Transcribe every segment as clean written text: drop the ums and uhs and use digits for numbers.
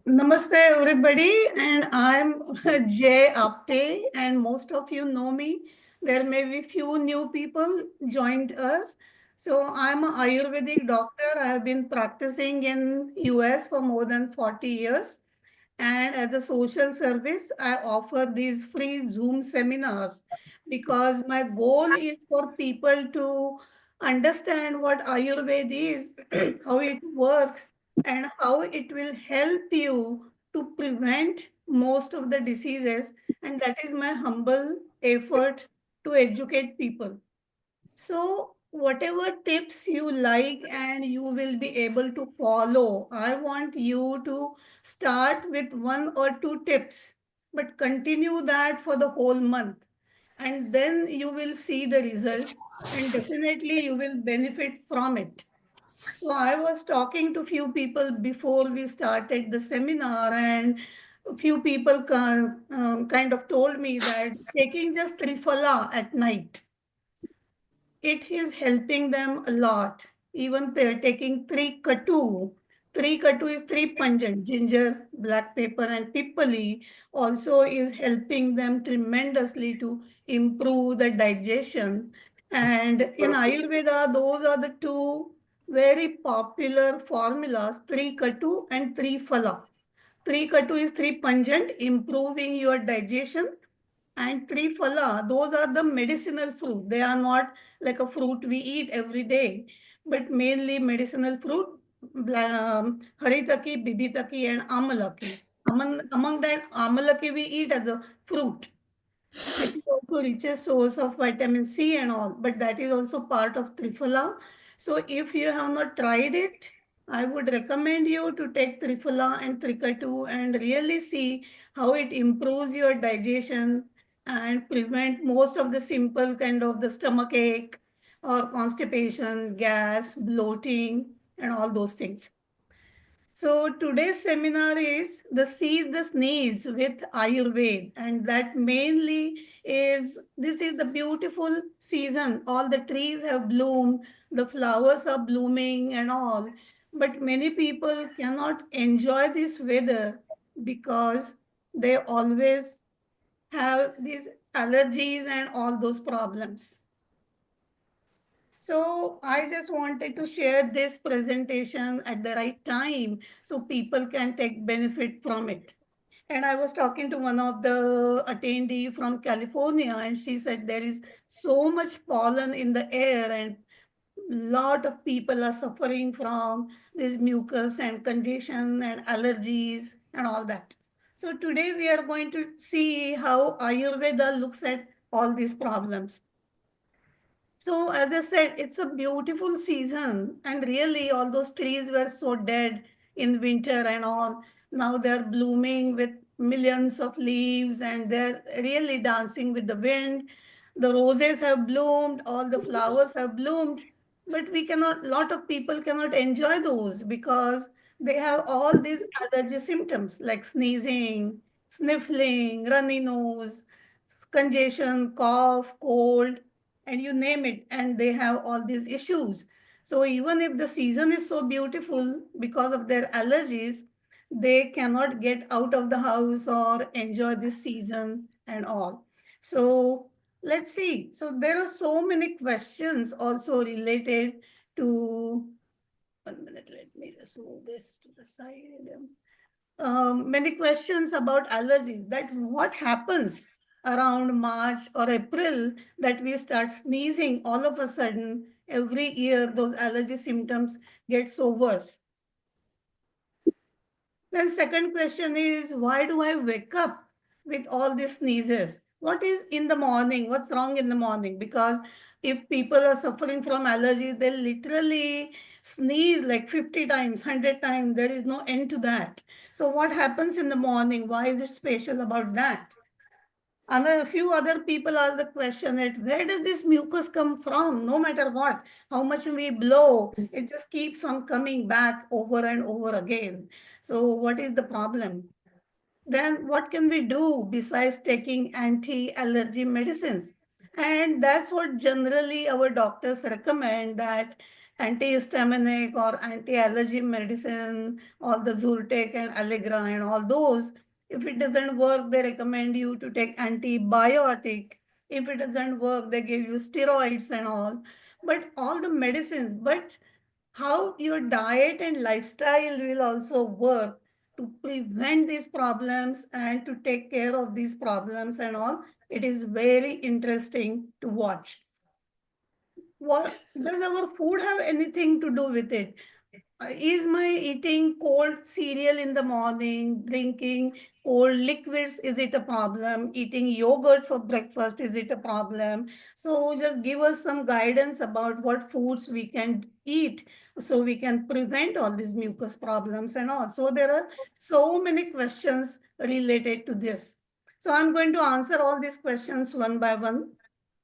Namaste, everybody, and I'm Jay Apte, and most of you know me. There may be few new people joined us. So I'm an Ayurvedic doctor. I have been practicing in US for more than 40 years. And as a social service, I offer these free Zoom seminars because my goal is for people to understand what Ayurveda is, how it works, and how it will help you to prevent most of the diseases. And that is my humble effort to educate people. So, whatever tips you like and you will be able to follow, I want you to start with one or two tips, but continue that for the whole month. And then you will see the result, and definitely you will benefit from it. So I was talking to few people before we started the seminar, and a few people kind of told me that taking just Triphala at night, it is helping them a lot. Even they're taking three katu. Three katu is three pungent, ginger, black pepper, and pippali also is helping them tremendously to improve the digestion. And in Ayurveda, those are the two very popular formulas, three katu and three phala. Three katu is three pungent, improving your digestion, and triphala, those are the medicinal fruit. They are not like a fruit we eat every day, but mainly medicinal fruit, haritaki, bibitaki, and amalaki. Among that, amalaki we eat as a fruit. It is also richest source of vitamin C and all, but that is also part of Triphala. So if you have not tried it, I would recommend you to take Triphala and Trikatu and really see how it improves your digestion and prevent most of the simple kind of the stomach ache or constipation, gas, bloating, and all those things. So today's seminar is the Seize the Sneeze with Ayurveda, and that mainly is this is the beautiful season. All the trees have bloomed, the flowers are blooming and all, but many people cannot enjoy this weather because they always have these allergies and all those problems. So I just wanted to share this presentation at the right time so people can take benefit from it. And I was talking to one of the attendee from California, and she said there is so much pollen in the air, and lot of people are suffering from this mucus and congestion and allergies and all that. So today we are going to see how Ayurveda looks at all these problems. So, as I said, it's a beautiful season, and really, all those trees were so dead in winter and all. Now they're blooming with millions of leaves, and they're really dancing with the wind. The roses have bloomed, all the flowers have bloomed, but we cannot, lot of people cannot enjoy those because they have all these allergy symptoms like sneezing, sniffling, runny nose, congestion, cough, cold, and you name it, and they have all these issues. So even if the season is so beautiful because of their allergies, they cannot get out of the house or enjoy this season and all. So let's see. So there are so many questions also related to, 1 minute, let me just move this to the side. Many questions about allergies, that what happens around March or April that we start sneezing all of a sudden every year, those allergy symptoms get so worse. Then second question is, why do I wake up with all these sneezes? What is in the morning? What's wrong in the morning? Because if people are suffering from allergies, they literally sneeze like 50 times, 100 times. There is no end to that. So what happens in the morning? Why is it special about that? And a few other people ask the question that where does this mucus come from? No matter what, how much we blow, it just keeps on coming back over and over again. So what is the problem? Then what can we do besides taking anti-allergy medicines? And that's what generally our doctors recommend, that antihistaminic or anti-allergy medicine, all the Zyrtec and Allegra and all those. If it doesn't work, they recommend you to take antibiotic. If it doesn't work, they give you steroids and all. But all the medicines, but how your diet and lifestyle will also work to prevent these problems and to take care of these problems and all. It is very interesting to watch. What does our food have anything to do with it? Is my eating cold cereal in the morning, drinking cold liquids, is it a problem? Eating yogurt for breakfast, is it a problem? So just give us some guidance about what foods we can eat so we can prevent all these mucus problems and all. So there are so many questions related to this. So I'm going to answer all these questions one by one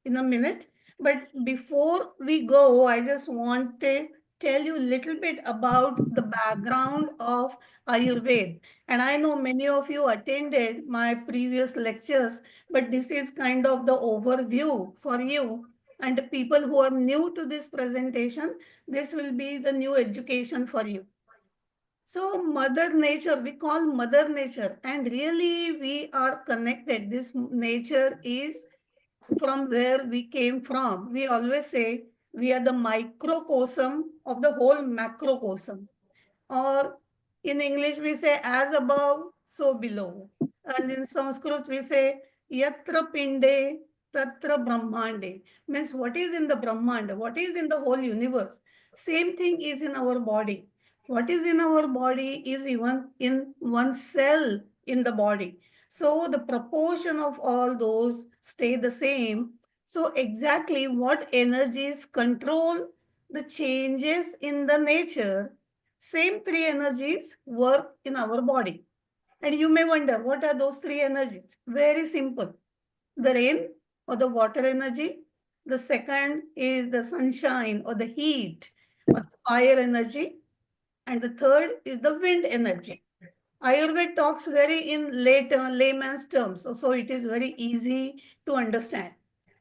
in a minute. But before we go, I just want to tell you a little bit about the background of Ayurveda. And I know many of you attended my previous lectures, but this is kind of the overview for you. And the people who are new to this presentation, this will be the new education for you. So, Mother Nature, we call Mother Nature, and really we are connected. This nature is from where we came from. We always say we are the microcosm of the whole macrocosm. Or in English, we say as above, so below. And in Sanskrit, we say yatra pinde, tatra brahmande. Means what is in the Brahmanda, what is in the whole universe. Same thing is in our body. What is in our body is even in one cell in the body. So the proportion of all those stay the same. So exactly what energies control the changes in the nature, same three energies work in our body. And you may wonder, what are those three energies? Very simple. The rain or the water energy. The second is the sunshine or the heat or the fire energy. And the third is the wind energy. Ayurveda talks very in layman's terms, so it is very easy to understand.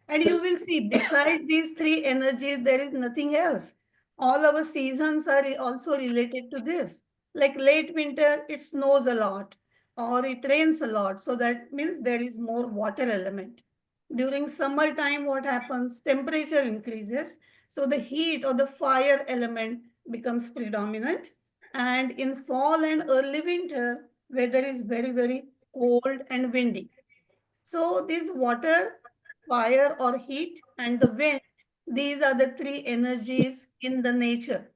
And you will see, beside these three energies, there is nothing else. All our seasons are also related to this. Like late winter, it snows a lot or it rains a lot. So that means there is more water element. During summertime, what happens? Temperature increases. So the heat or the fire element becomes predominant. And in fall and early winter, weather is very, very cold and windy. So this water, fire or heat and the wind, these are the three energies in the nature.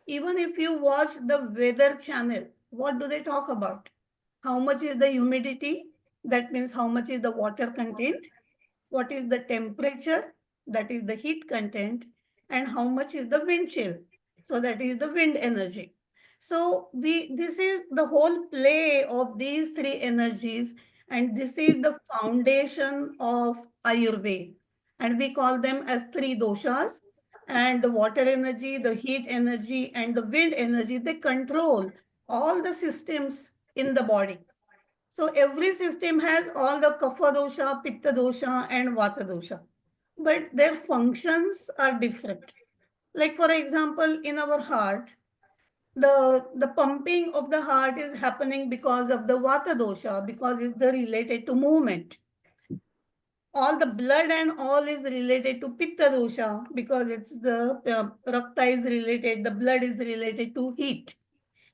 Even if you watch the weather channel, what do they talk about? How much is the humidity? That means how much is the water content? What is the temperature? That is the heat content. And how much is the wind chill? So that is the wind energy. So this is the whole play of these three energies, and this is the foundation of Ayurveda. And we call them as three doshas. And the water energy, the heat energy, and the wind energy, they control all the systems in the body. So every system has all the kapha dosha, pitta dosha, and vata dosha. But their functions are different. Like for example, in our heart, the pumping of the heart is happening because of the vata dosha, because it's the related to movement. All the blood and all is related to pitta dosha because it's the rakta is related, the blood is related to heat.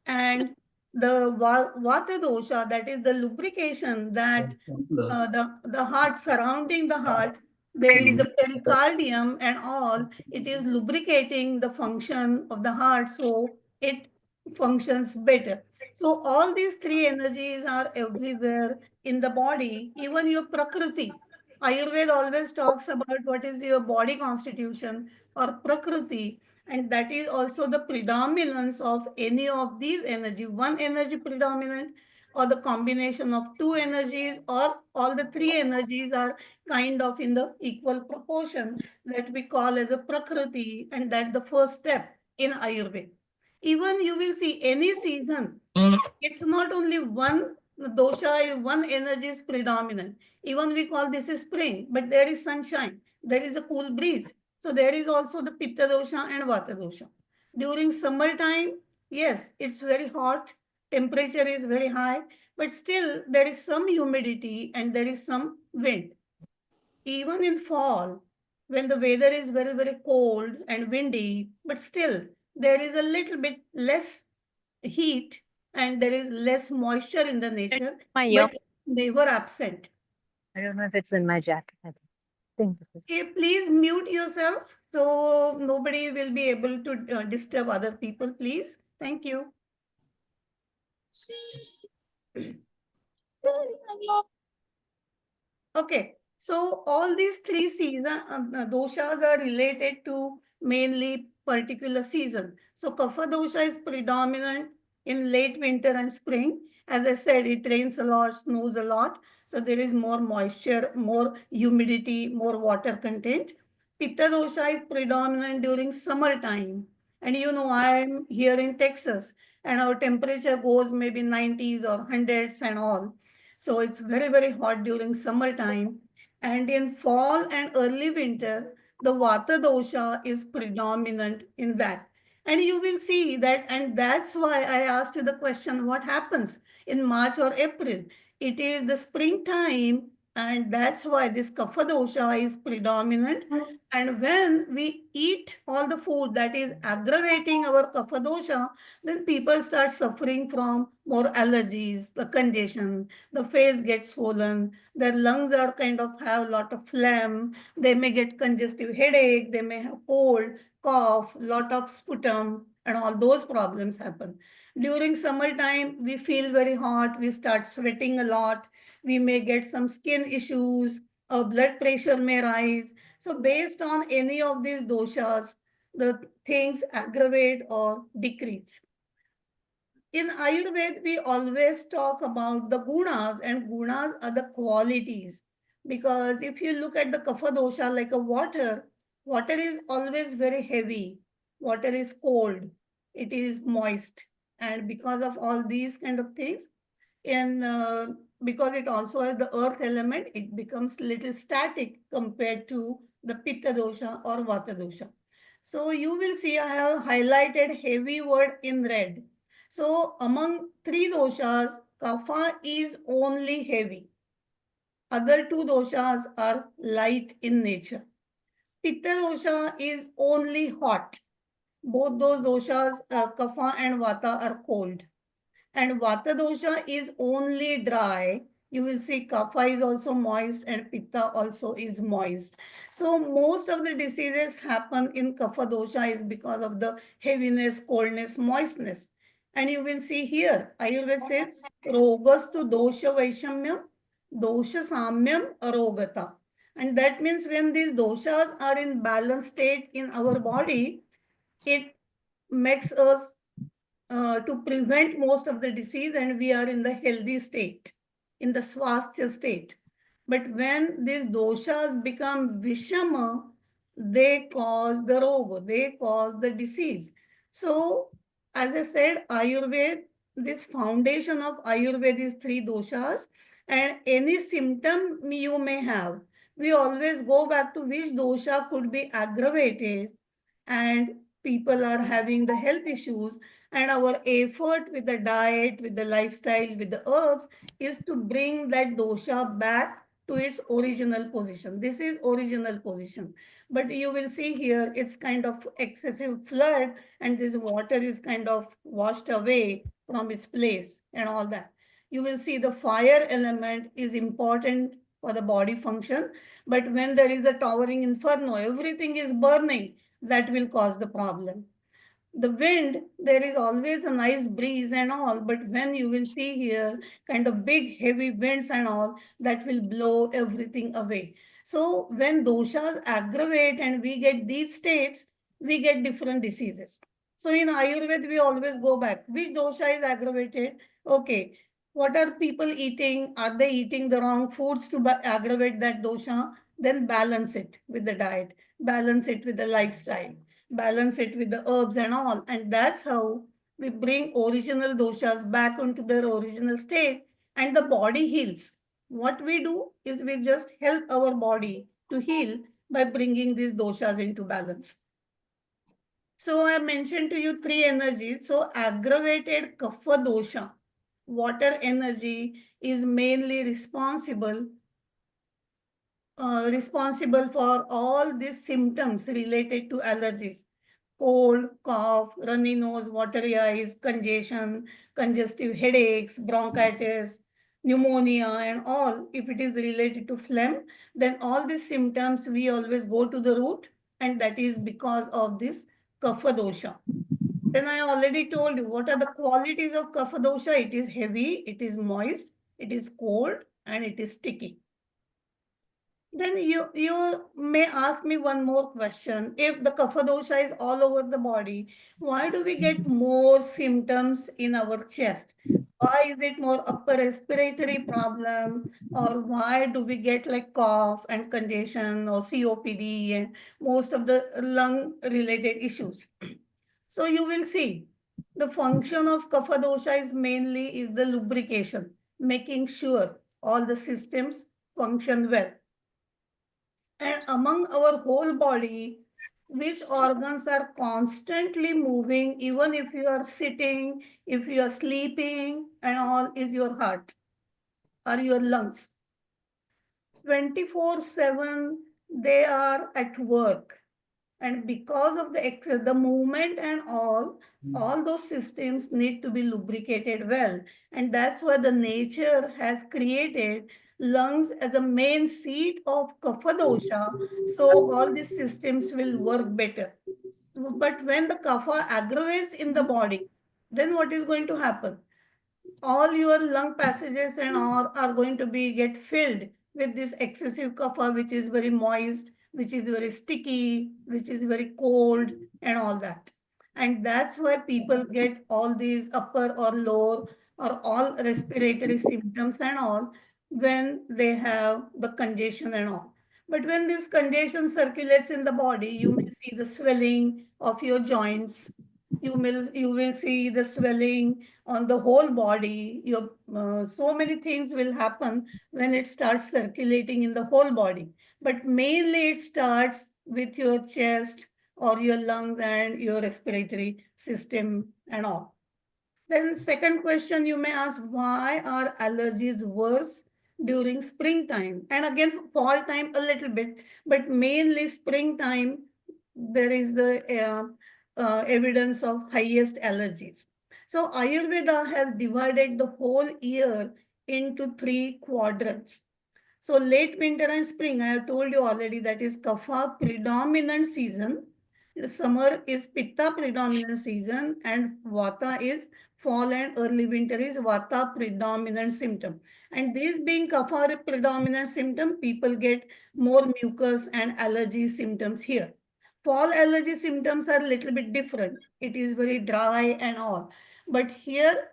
And the vata dosha, that is the lubrication, that the heart, surrounding the heart, there is a pericardium and all, it is lubricating the function of the heart so it functions better. So all these three energies are everywhere in the body, even your prakriti. Ayurveda always talks about what is your body constitution or prakriti, and that is also the predominance of any of these energy. One energy predominant or the combination of two energies or all the three energies are kind of in the equal proportion that we call as a prakriti, and that's the first step in Ayurveda. Even you will see any season, it's not only one dosha, one energy is predominant. Even we call this is spring, but there is sunshine, there is a cool breeze. So there is also the pitta dosha and vata dosha. During summertime, yes, it's very hot, temperature is very high, but still there is some humidity and there is some wind. Even in fall, when the weather is very, very cold and windy, but still there is a little bit less heat and there is less moisture in the nature, My ear. but never absent. I don't know if it's in my jacket. I think it is. Please mute yourself so nobody will be able to disturb other people, please. Thank you. Okay, so all these three doshas are related to mainly particular season. So kapha dosha is predominant in late winter and spring. As I said, it rains a lot, snows a lot. So there is more moisture, more humidity, more water content. Pitta dosha is predominant during summertime. And you know, I'm here in Texas and our temperature goes maybe 90s or hundreds and all. So it's very, very hot during summertime. And in fall and early winter, the Vata dosha is predominant in that. And you will see that, and that's why I asked you the question what happens in March or April? It is the springtime, and that's why this Kapha dosha is predominant. And when we eat all the food that is aggravating our Kapha dosha, then people start suffering from more allergies, the congestion, the face gets swollen, their lungs are kind of have a lot of phlegm, they may get congestive headache, they may have cold, cough, lot of sputum, and all those problems happen. During summertime, we feel very hot, we start sweating a lot, we may get some skin issues, our blood pressure may rise. So based on any of these doshas, the things aggravate or decrease. In Ayurveda, we always talk about the gunas, and gunas are the qualities. Because if you look at the kapha dosha, like a water, water is always very heavy, water is cold, it is moist. And because of all these kind of things, in because it also has the earth element, it becomes little static compared to the pitta dosha or vata dosha. So you will see I have highlighted heavy word in red. So among three doshas, kapha is only heavy. Other two doshas are light in nature. Pitta dosha is only hot. Both those doshas, kapha and vata, are cold. And vata dosha is only dry. You will see kapha is also moist and pitta also is moist. So most of the diseases happen in kapha dosha is because of the heaviness, coldness, moistness. And you will see here, Ayurveda says, rogastu dosha vaishamyam, dosha samyam arogata. And that means when these doshas are in balanced state in our body, it makes us to prevent most of the disease and we are in the healthy state, in the swasthya state. But when these doshas become vishama, they cause the roga, they cause the disease. So, as I said, Ayurveda, this foundation of Ayurveda is three doshas, and any symptom you may have, we always go back to which dosha could be aggravated and people are having the health issues, and our effort with the diet, with the lifestyle, with the herbs is to bring that dosha back to its original position. This is original position, but you will see here it's kind of excessive flood and this water is kind of washed away from its place and all that. You will see the fire element is important for the body function, but when there is a towering inferno, everything is burning, that will cause the problem. The wind, there is always a nice breeze and all, but when you will see here kind of big heavy winds and all, that will blow everything away. So when doshas aggravate and we get these states, we get different diseases. So in Ayurveda, we always go back. Which dosha is aggravated? Okay. What are people eating? Are they eating the wrong foods to aggravate that dosha? Then balance it with the diet, balance it with the lifestyle, balance it with the herbs and all. And that's how we bring original doshas back into their original state and the body heals. What we do is we just help our body to heal by bringing these doshas into balance. So I mentioned to you three energies. So aggravated kapha dosha, water energy, is mainly responsible for all these symptoms related to allergies: cold, cough, runny nose, watery eyes, congestion, congestive headaches, bronchitis, pneumonia, and all. If it is related to phlegm, then all these symptoms we always go to the root, and that is because of this kapha dosha. Then I already told you what are the qualities of kapha dosha. It is heavy, it is moist, it is cold, and it is sticky. Then you may ask me one more question. If the kapha dosha is all over the body, why do we get more symptoms in our chest? Why is it more upper respiratory problem, or why do we get like cough and congestion or COPD and most of the lung related issues? So you will see the function of kapha dosha is mainly is the lubrication, making sure all the systems function well. And among our whole body, which organs are constantly moving, even if you are sitting, if you are sleeping, and all, is your heart or your lungs. 24/7, they are at work. And because of the movement and all those systems need to be lubricated well. And that's why the nature has created lungs as a main seat of kapha dosha, so all these systems will work better. But when the kapha aggravates in the body, then what is going to happen? All your lung passages and all are going to be get filled with this excessive kapha, which is very moist, which is very sticky, which is very cold, and all that. And that's why people get all these upper or lower or all respiratory symptoms and all when they have the congestion and all. But when this congestion circulates in the body, you may see the swelling of your joints. You will see the swelling on the whole body. Your so many things will happen when it starts circulating in the whole body. But mainly it starts with your chest or your lungs and your respiratory system and all. Then second question you may ask, why are allergies worse during springtime? And again, fall time a little bit, but mainly springtime, there is the evidence of highest allergies. So Ayurveda has divided the whole year into three quadrants. So late winter and spring, I have told you already, that is kapha predominant season. Summer is pitta predominant season, and vata is fall, and early winter is vata predominant symptom. And this being kapha predominant symptom, people get more mucus and allergy symptoms here. Fall allergy symptoms are a little bit different. It is very dry and all. But here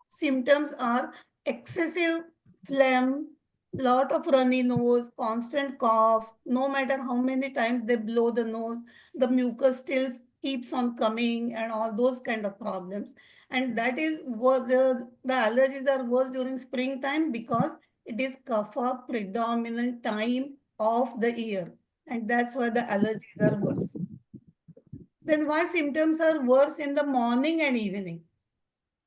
symptoms are excessive phlegm, lot of runny nose, constant cough. No matter how many times they blow the nose, the mucus still keeps on coming, and all those kind of problems. And that is what the allergies are worse during springtime, because it is kapha predominant time of the year. And that's why the allergies are worse. Then why symptoms are worse in the morning and evening?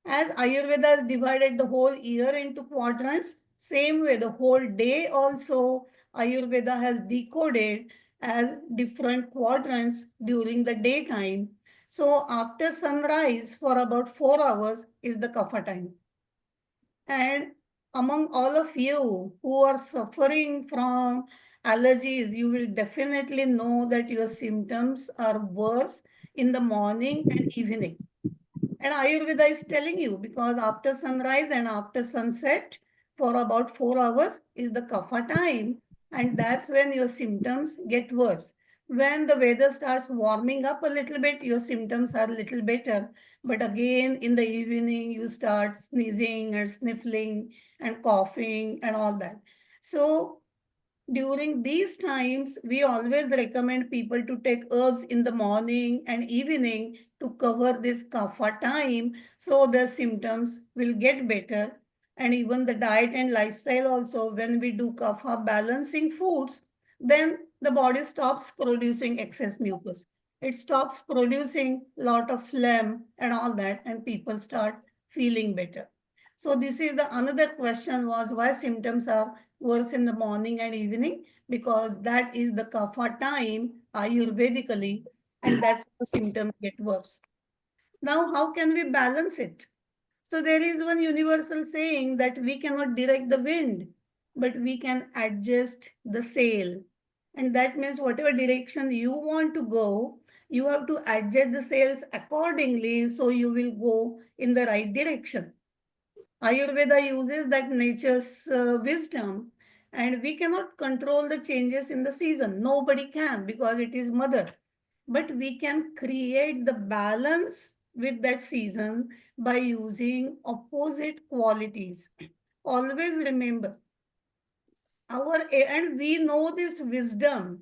As Ayurveda has divided the whole year into quadrants, same way the whole day also Ayurveda has decoded as different quadrants during the daytime. So after sunrise for about 4 hours is the kapha time. And among all of you who are suffering from allergies, you will definitely know that your symptoms are worse in the morning and evening. And Ayurveda is telling you, because after sunrise and after sunset for about 4 hours is the kapha time. And that's when your symptoms get worse. When the weather starts warming up a little bit, your symptoms are a little better. But again, in the evening, you start sneezing and sniffling and coughing and all that. So during these times, we always recommend people to take herbs in the morning and evening to cover this kapha time, so the symptoms will get better. And even the diet and lifestyle also, when we do kapha balancing foods, then the body stops producing excess mucus. It stops producing lot of phlegm and all that, and people start feeling better. So this is the another question was why symptoms are worse in the morning and evening, because that is the kapha time ayurvedically, and that's the symptoms get worse. Now, how can we balance it? So there is one universal saying that we cannot direct the wind, but we can adjust the sail. And that means whatever direction you want to go, you have to adjust the sails accordingly so you will go in the right direction. Ayurveda uses that nature's wisdom, and we cannot control the changes in the season. Nobody can because it is mother. But we can create the balance with that season by using opposite qualities. Always remember and we know this wisdom.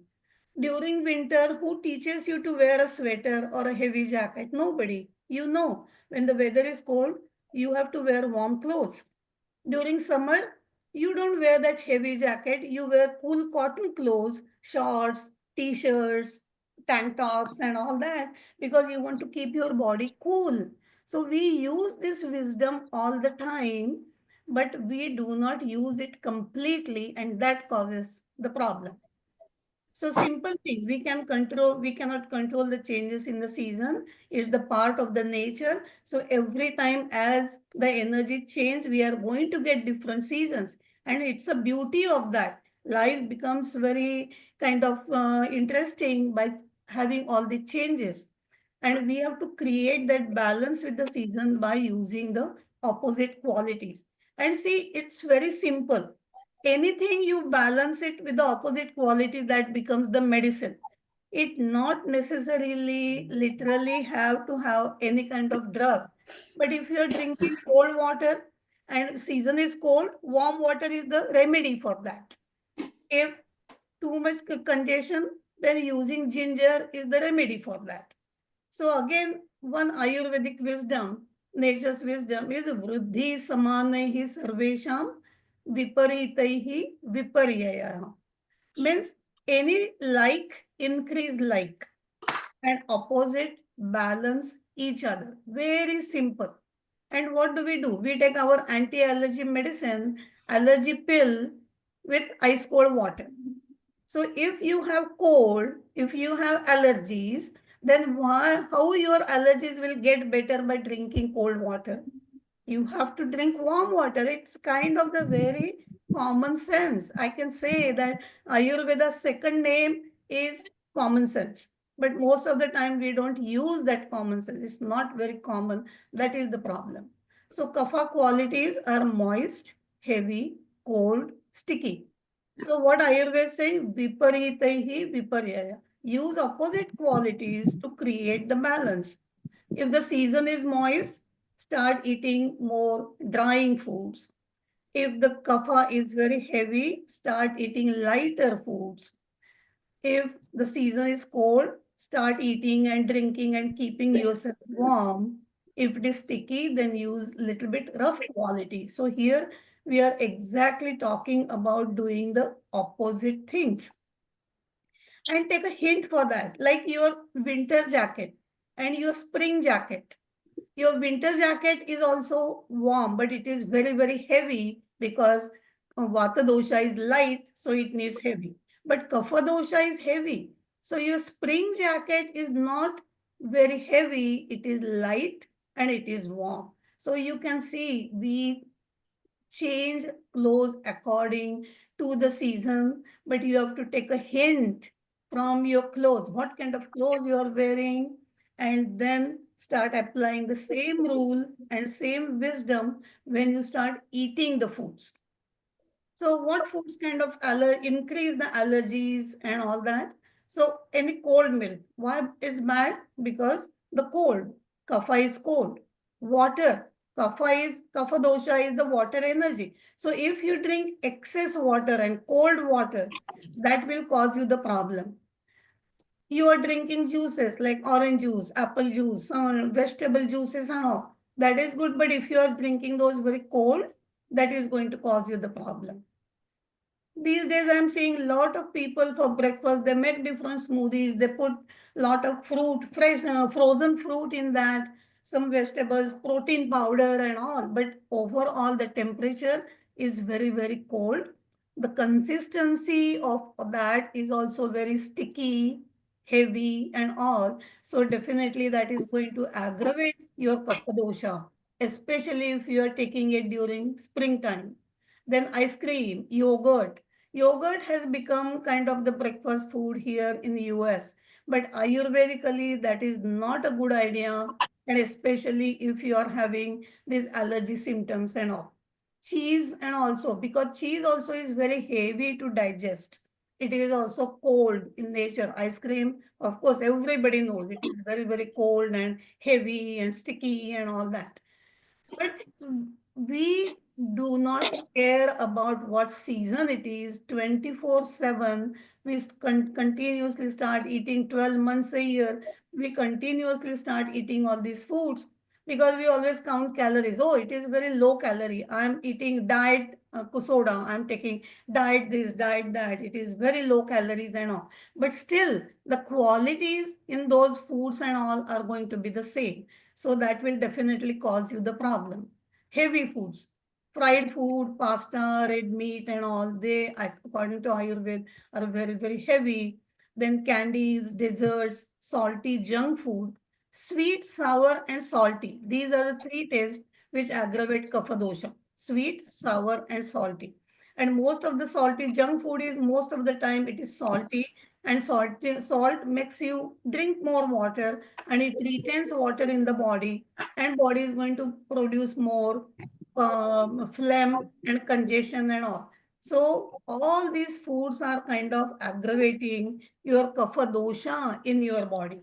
During winter, who teaches you to wear a sweater or a heavy jacket? Nobody. You know, when the weather is cold, you have to wear warm clothes. During summer, you don't wear that heavy jacket. You wear cool cotton clothes, shorts, t-shirts, tank tops, and all that because you want to keep your body cool. So we use this wisdom all the time, but we do not use it completely, and that causes the problem. So simple thing, we cannot control the changes in the season. It's the part of the nature. So every time as the energy change, we are going to get different seasons. And it's a beauty of that. Life becomes very kind of interesting by having all the changes. And we have to create that balance with the season by using the opposite qualities. And see, it's very simple. Anything you balance it with the opposite quality, that becomes the medicine. It not necessarily literally have to have any kind of drug. But if you're drinking cold water and season is cold, warm water is the remedy for that. If too much congestion, then using ginger is the remedy for that. So again, one Ayurvedic wisdom, nature's wisdom is vruddhi samanaihi sarvesham viparitaihi viparyaya. Means any like increase like and opposite balance each other. Very simple. And what do? We take our anti-allergy medicine, allergy pill with ice cold water. So if you have cold, if you have allergies, then how your allergies will get better by drinking cold water? You have to drink warm water. It's kind of the very common sense. I can say that Ayurveda's second name is common sense. But most of the time we don't use that common sense. It's not very common. That is the problem. So kapha qualities are moist, heavy, cold, sticky. So what Ayurveda say, viparitaihi viparyaya. Use opposite qualities to create the balance. If the season is moist, start eating more drying foods. If the kapha is very heavy, start eating lighter foods. If the season is cold, start eating and drinking and keeping yourself warm. If it is sticky, then use little bit rough quality. So here we are exactly talking about doing the opposite things. And take a hint for that, like your winter jacket and your spring jacket. Your winter jacket is also warm, but it is very, very heavy because Vata dosha is light, so it needs heavy. But Kapha dosha is heavy. So your spring jacket is not very heavy, it is light and it is warm. So you can see we change clothes according to the season, but you have to take a hint from your clothes, what kind of clothes you are wearing, and then start applying the same rule and same wisdom when you start eating the foods. So what foods kind of increase the allergies and all that? So any cold milk, why it's bad? Because the cold, kapha is cold. Water, kapha dosha is the water energy. So if you drink excess water and cold water, that will cause you the problem. You are drinking juices like orange juice, apple juice, some vegetable juices and all. That is good, but if you are drinking those very cold, that is going to cause you the problem. These days I'm seeing a lot of people for breakfast, they make different smoothies, they put lot of fruit, fresh frozen fruit in that, some vegetables, protein powder and all. But overall the temperature is very, very cold. The consistency of that is also very sticky, heavy and all. So definitely that is going to aggravate your kapha dosha, especially if you are taking it during springtime. Then ice cream, yogurt. Yogurt has become kind of the breakfast food here in the US. But Ayurvedically, that is not a good idea. And especially if you are having these allergy symptoms and all. Cheese and also, because cheese also is very heavy to digest. It is also cold in nature. Ice cream, of course, everybody knows it is very, very cold and heavy and sticky and all that. But we do not care about what season it is. 24/7, we continuously start eating 12 months a year. We continuously start eating all these foods because we always count calories. Oh, it is very low calorie. I'm eating diet soda. I'm taking diet this, diet that. It is very low calories and all. But still, the qualities in those foods and all are going to be the same. So that will definitely cause you the problem. Heavy foods, fried food, pasta, red meat and all, they, according to Ayurveda, are very, very heavy. Then candies, desserts, salty junk food, sweet, sour and salty. These are the three tastes which aggravate kapha dosha. Sweet, sour and salty. And most of the salty junk food is most of the time it is salty, and salt makes you drink more water and it retains water in the body, and body is going to produce more phlegm and congestion and all. So all these foods are kind of aggravating your kapha dosha in your body.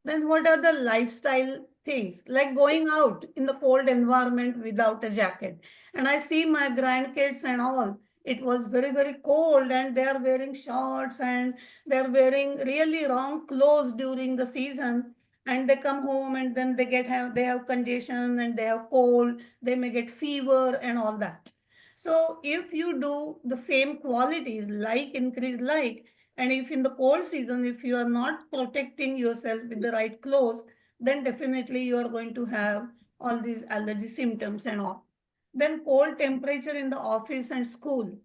Then what are the lifestyle things like going out in the cold environment without a jacket? And I see my grandkids and all. It was very, very cold and they are wearing shorts and they're wearing really wrong clothes during the season. And they come home and then they have congestion and they have cold, they may get fever and all that. So if you do the same qualities, like increase like, and if in the cold season, if you are not protecting yourself with the right clothes, then definitely you are going to have all these allergy symptoms and all. Then cold temperature in the office and school.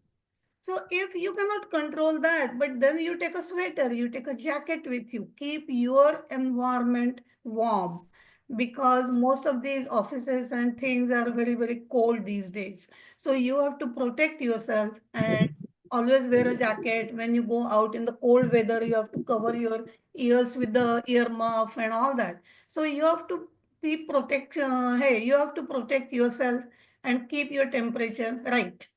So if you cannot control that, but then you take a sweater, you take a jacket with you, keep your environment warm because most of these offices and things are very, very cold these days. So you have to protect yourself and always wear a jacket. When you go out in the cold weather, you have to cover your ears with the ear muff and all that. So you have to keep protection. Hey, you have to protect yourself and keep your temperature right.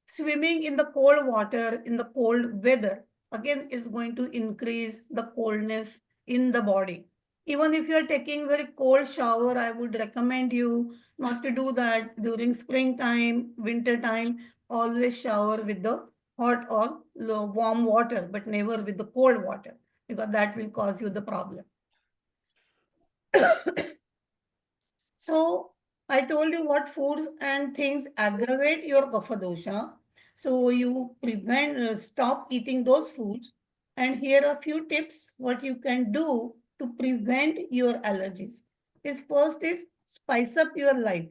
Swimming in the cold water, in the cold weather, again, is going to increase the coldness in the body. Even if you are taking very cold shower, I would recommend you not to do that during springtime, winter time. Always shower with the hot or warm water, but never with the cold water because that will cause you the problem. So I told you what foods and things aggravate your kapha dosha. So you stop eating those foods. And here are a few tips what you can do to prevent your allergies. Is first is spice up your life.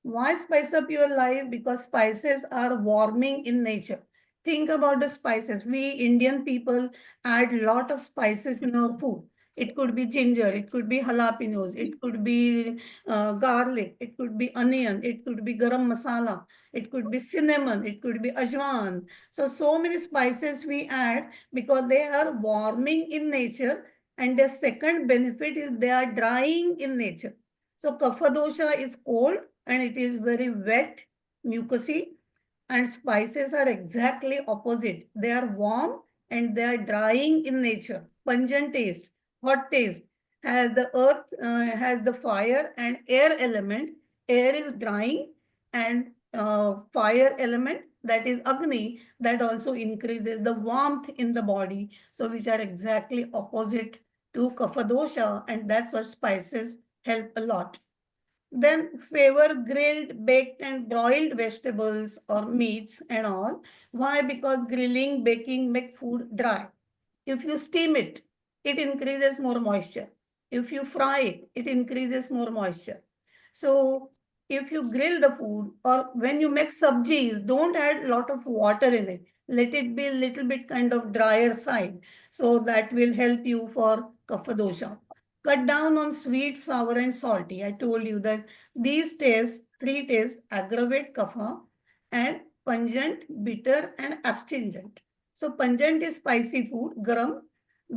Why spice up your life? Because spices are warming in nature. Think about the spices. We Indian people add lot of spices in our food. It could be ginger, it could be jalapenos, it could be garlic, it could be onion, it could be garam masala, it could be cinnamon, it could be ajwan. So many spices we add because they are warming in nature. And the second benefit is they are drying in nature. So kapha dosha is cold and it is very wet, mucousy, and spices are exactly opposite. They are warm and they are drying in nature. Pungent taste, hot taste, has the earth, has the fire and air element. Air is drying and fire element, that is Agni, that also increases the warmth in the body. So which are exactly opposite to kapha dosha, and that's what spices help a lot. Then favor grilled, baked, and broiled vegetables or meats and all. Why? Because grilling, baking make food dry. If you steam it, it increases more moisture. If you fry it, it increases more moisture. So if you grill the food or when you make sabjis, don't add a lot of water in it. Let it be a little bit kind of drier side. So that will help you for kapha dosha. Cut down on sweet, sour, and salty. I told you that these tastes, three tastes, aggravate kapha and pungent, bitter, and astringent. So pungent is spicy food, garam.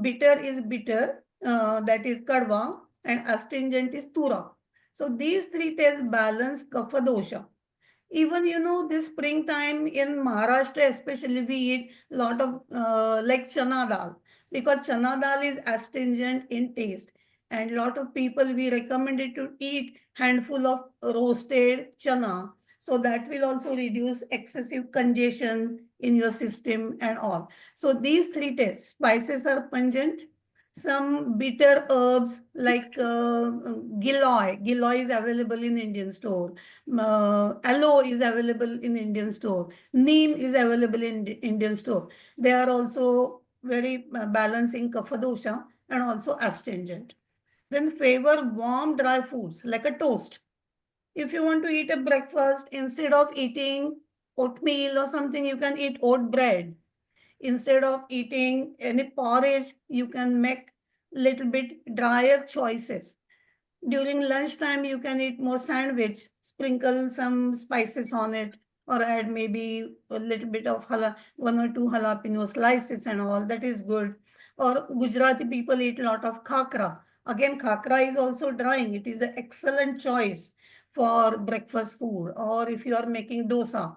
Bitter is bitter, that is kadwa, and astringent is tura. So these three tastes balance kapha dosha. Even this springtime in Maharashtra, especially we eat a lot of like chana dal because chana dal is astringent in taste, and lot of people we recommend it to eat handful of roasted chana, so that will also reduce excessive congestion in your system and all. So these three tastes, spices are pungent, some bitter herbs like giloy. Giloy is available in Indian store. Aloe is available in Indian store. Neem is available in Indian store. They are also very balancing kapha dosha and also astringent. Then favor warm dry foods like a toast. If you want to eat a breakfast, instead of eating oatmeal or something, you can eat oat bread. Instead of eating any porridge, you can make little bit drier choices. During lunchtime, you can eat more sandwich, sprinkle some spices on it, or add maybe a little bit of one or two jalapeno slices and all. That is good. Or Gujarati people eat a lot of khakra. Again, khakra is also drying. It is an excellent choice for breakfast food. Or if you are making dosa,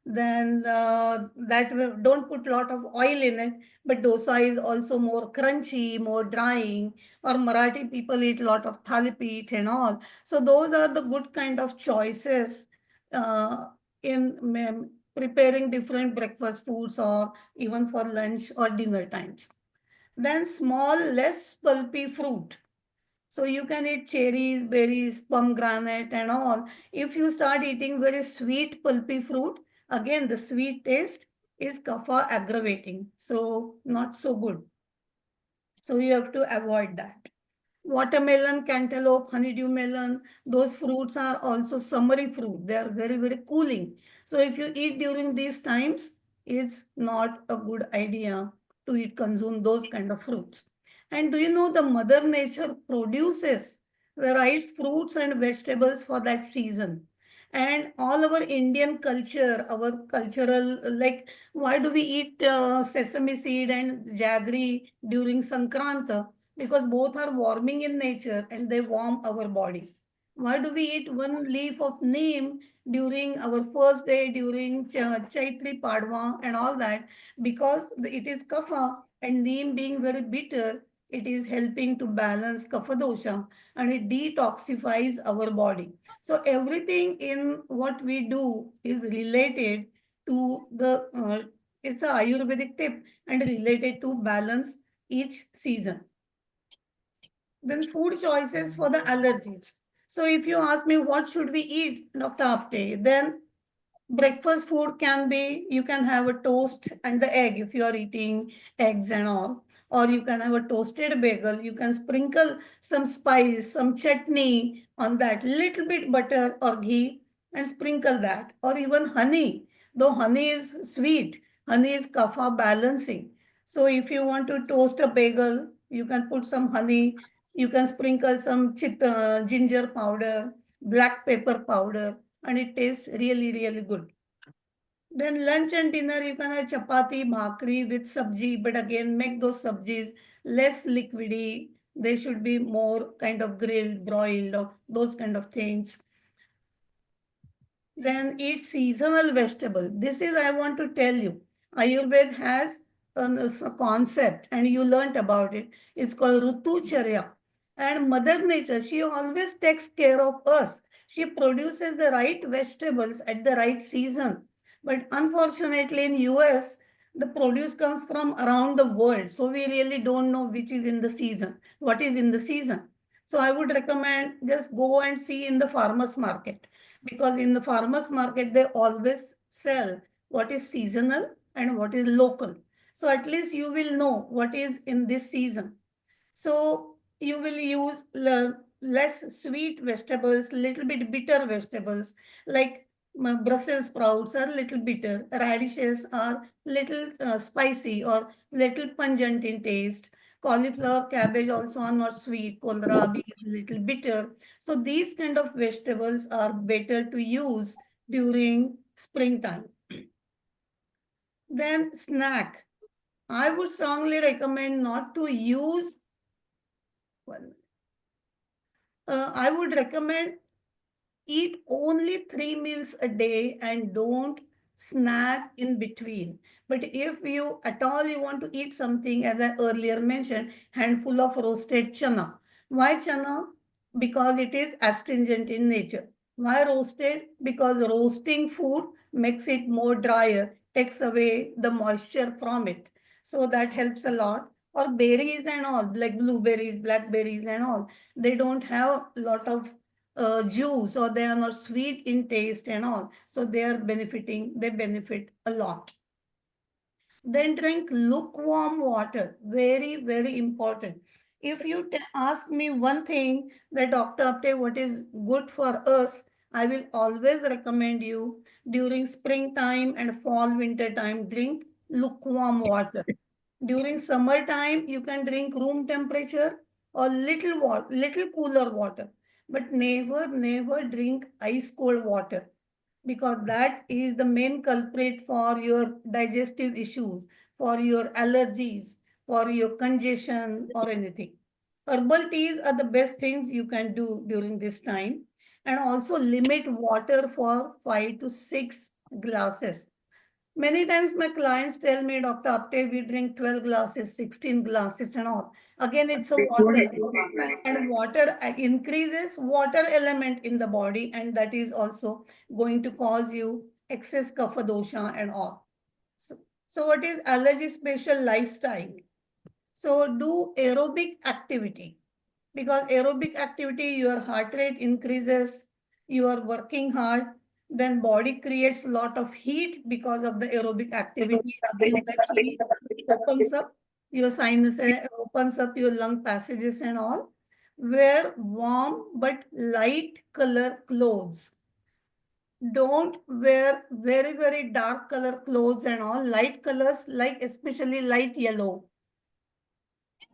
then don't put a lot of oil in it. But dosa is also more crunchy, more drying, or Marathi people eat a lot of thalipeeth and all. So those are the good kind of choices uh, in preparing different breakfast foods or even for lunch or dinner times. Then small, less pulpy fruit. So you can eat cherries, berries, pomegranate and all. If you start eating very sweet pulpy fruit, again the sweet taste is kapha aggravating. So not so good. So you have to avoid that. Watermelon, cantaloupe, honeydew melon, those fruits are also summery fruit. They are very, very cooling. So if you eat during these times, it's not a good idea to eat, consume those kind of fruits. And do you know the Mother Nature produces various fruits and vegetables for that season? And all our Indian culture, our cultural, like, why do we eat sesame seed and jaggery during Sankranta? Because both are warming in nature and they warm our body. Why do we eat one leaf of neem during our first day during Chaitri Padwa and all that? Because it is kapha, and neem being very bitter, it is helping to balance kapha dosha and it detoxifies our body. So everything in what we do is related to it's a Ayurvedic tip and related to balance each season. Then food choices for the allergies. So if you ask me what should we eat, Dr. Apte, then breakfast food can be, you can have a toast and the egg if you are eating eggs and all. Or you can have a toasted bagel. You can sprinkle some spice, some chutney on that, little bit butter or ghee and sprinkle that. Or even honey. Though honey is sweet, honey is kapha balancing. So if you want to toast a bagel, you can put some honey. You can sprinkle some ginger powder, black pepper powder, and it tastes really, really good. Then lunch and dinner, you can have chapati, bhakri with sabji, but again, make those sabjis less liquidy. They should be more kind of grilled, broiled, or those kind of things. Then eat seasonal vegetable. This is, I want to tell you, Ayurveda has a concept and you learnt about it. It's called Rutu Charya. And Mother Nature, she always takes care of us. She produces the right vegetables at the right season. But unfortunately in US, the produce comes from around the world. So we really don't know which is in the season, what is in the season. So I would recommend just go and see in the farmers market, because in the farmers market they always sell what is seasonal and what is local. So at least you will know what is in this season. So you will use less sweet vegetables, little bit bitter vegetables, like Brussels sprouts are little bitter, radishes are little spicy or little pungent in taste. Cauliflower, cabbage also are not sweet. Kohlrabi is little bitter. So these kind of vegetables are better to use during springtime. Then snack. I would strongly recommend not to use. Well, I would recommend eat only 3 meals a day and don't snack in between. But if you at all you want to eat something, as I earlier mentioned, handful of roasted chana. Why chana? Because it is astringent in nature. Why roasted? Because roasting food makes it more drier, takes away the moisture from it. So that helps a lot. Or berries and all, like blueberries, blackberries and all. They don't have a lot of juice, or they are not sweet in taste and all. So they benefit a lot. Then drink lukewarm water. Very, very important. If you ask me one thing that Dr. Apte, what is good for us, I will always recommend you during springtime and fall winter time, drink lukewarm water. During summertime, you can drink room temperature or little water, little cooler water, but never, never drink ice cold water, because that is the main culprit for your digestive issues, for your allergies, for your congestion or anything. Herbal teas are the best things you can do during this time, and also limit water for 5 to 6 glasses. Many times my clients tell me, Dr. Apte, we drink 12 glasses, 16 glasses and all. Again, it's a water. And water increases water element in the body, and that is also going to cause you excess kapha dosha and all. So, so what is allergy special lifestyle? So do aerobic activity, because aerobic activity, your heart rate increases, you are working hard, then body creates lot of heat because of the aerobic activity. Again, that heat opens up your sinus, opens up your lung passages and all. Wear warm but light color clothes. Don't wear very, very dark color clothes and all. Light colors, like especially light yellow,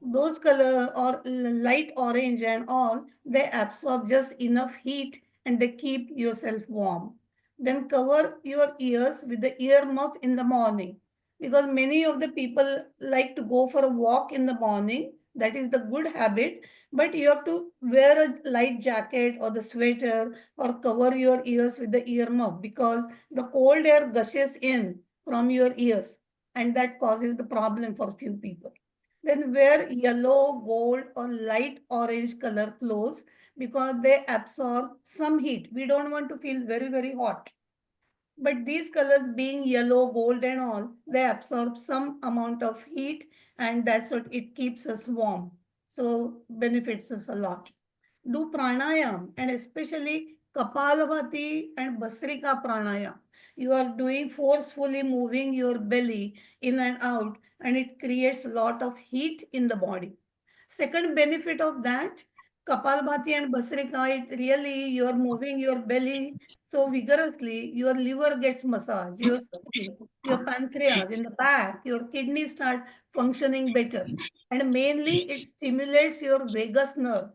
those color, or light orange and all, they absorb just enough heat and they keep yourself warm. Then cover your ears with the ear muff in the morning, because many of the people like to go for a walk in the morning. That is the good habit, but you have to wear a light jacket or the sweater, or cover your ears with the ear muff, because the cold air gushes in from your ears, and that causes the problem for few people. Then wear yellow, gold, or light orange color clothes, because they absorb some heat. We don't want to feel very, very hot. But these colors, being yellow, gold, and all, they absorb some amount of heat, and that's what it keeps us warm. So benefits us a lot. Do pranayam, and especially Kapalabhati and Basrika pranayam. You are doing forcefully moving your belly in and out, and it creates a lot of heat in the body. Second benefit of that, Kapalbhati and Basrika, it really, you are moving your belly so vigorously, your liver gets massaged, your skin, your pancreas in the back, your kidneys start functioning better. And mainly, it stimulates your vagus nerve,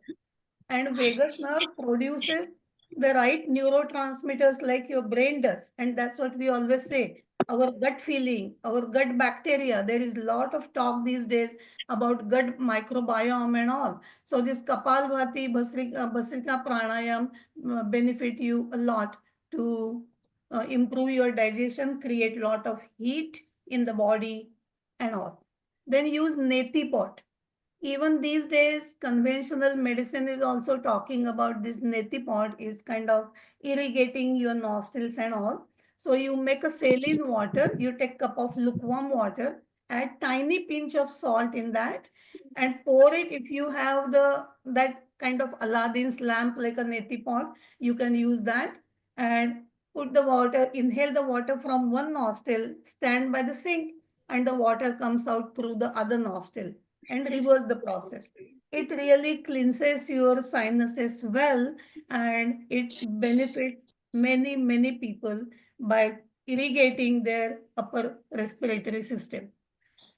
and vagus nerve produces the right neurotransmitters like your brain does. And that's what we always say, our gut feeling, our gut bacteria. There is a lot of talk these days about gut microbiome and all. So this Kapalbhati, Basrika pranayam benefit you a lot to improve your digestion, create lot of heat in the body and all. Then use neti pot. Even these days, conventional medicine is also talking about this neti pot is kind of irrigating your nostrils and all. So you make a saline water, you take cup of lukewarm water, add tiny pinch of salt in that and pour it. If you have that kind of Aladdin's lamp like a neti pot, you can use that and put the water, inhale the water from one nostril, stand by the sink, and the water comes out through the other nostril and reverse the process. It really cleanses your sinuses well, and it benefits many people by irrigating their upper respiratory system.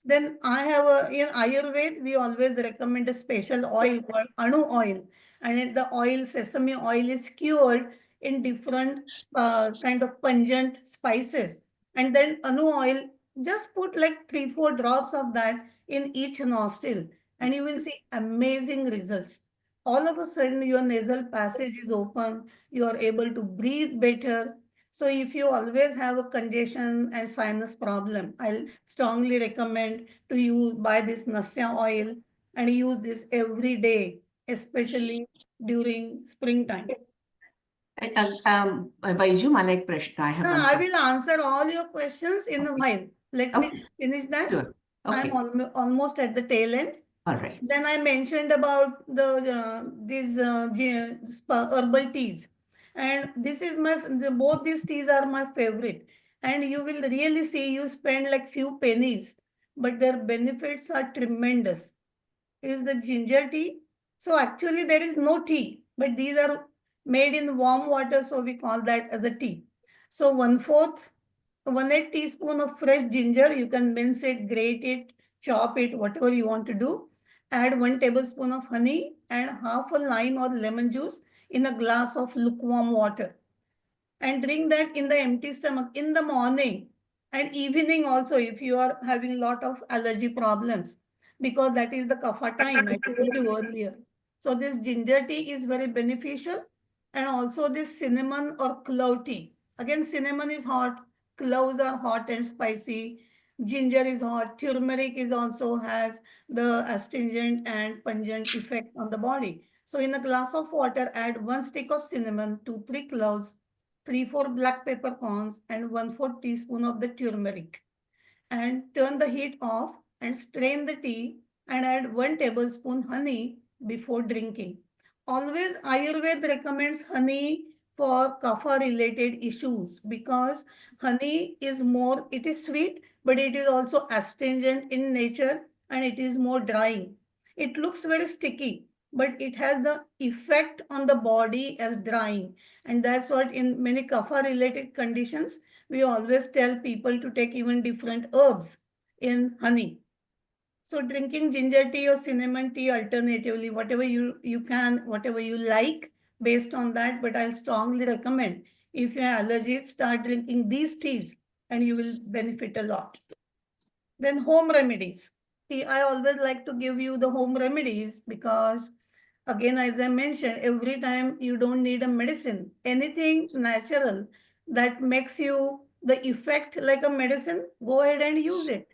Then I have in Ayurveda, we always recommend a special oil called Anu oil. And the oil, sesame oil, is cured in different kind of pungent spices. And then Anu oil, just put like 3, 4 drops of that in each nostril, and you will see amazing results. All of a sudden, your nasal passage is open, you are able to breathe better. So if you always have a congestion and sinus problem, I'll strongly recommend to use buy this Nasya oil and use this every day, especially during springtime. Baiju, मला एक प्रश्न. I have one I question. will answer all your questions in a Okay. while. Let me Okay. finish that. Sure. I'm Okay. almost at the tail end. All right. Then I mentioned about these herbal teas, and this is both these teas are my favorite. And you will really see you spend like few pennies, but their benefits are tremendous. Is the ginger tea. So actually there is no tea, but these are made in warm water, so we call that as a tea. So 1/4, 1/8 teaspoon of fresh ginger, you can mince it, grate it, chop it, whatever you want to do. Add 1 tablespoon of honey and half a lime or lemon juice in a glass of lukewarm water, and drink that in the empty stomach in the morning and evening also if you are having a lot of allergy problems, because that is the kapha time I told you earlier. So this ginger tea is very beneficial, and also this cinnamon or clove tea. Again, cinnamon is hot, cloves are hot and spicy, ginger is hot, turmeric is also has the astringent and pungent effect on the body. So in a glass of water, add 1 stick of cinnamon, 2, 3 cloves, 3, 4 black peppercorns, and 1/4 teaspoon of the turmeric, and turn the heat off and strain the tea and add 1 tablespoon honey before drinking. Always Ayurveda recommends honey for kapha related issues because honey is more, it is sweet, but it is also astringent in nature and it is more drying. It looks very sticky, but it has the effect on the body as drying. And that's what in many kapha related conditions, we always tell people to take even different herbs in honey. So drinking ginger tea or cinnamon tea alternatively, whatever you can, whatever you like based on that, but I'll strongly recommend if you have allergies, start drinking these teas and you will benefit a lot. Then home remedies. See, I always like to give you the home remedies because again, as I mentioned, every time you don't need a medicine, anything natural that makes you the effect like a medicine, go ahead and use it.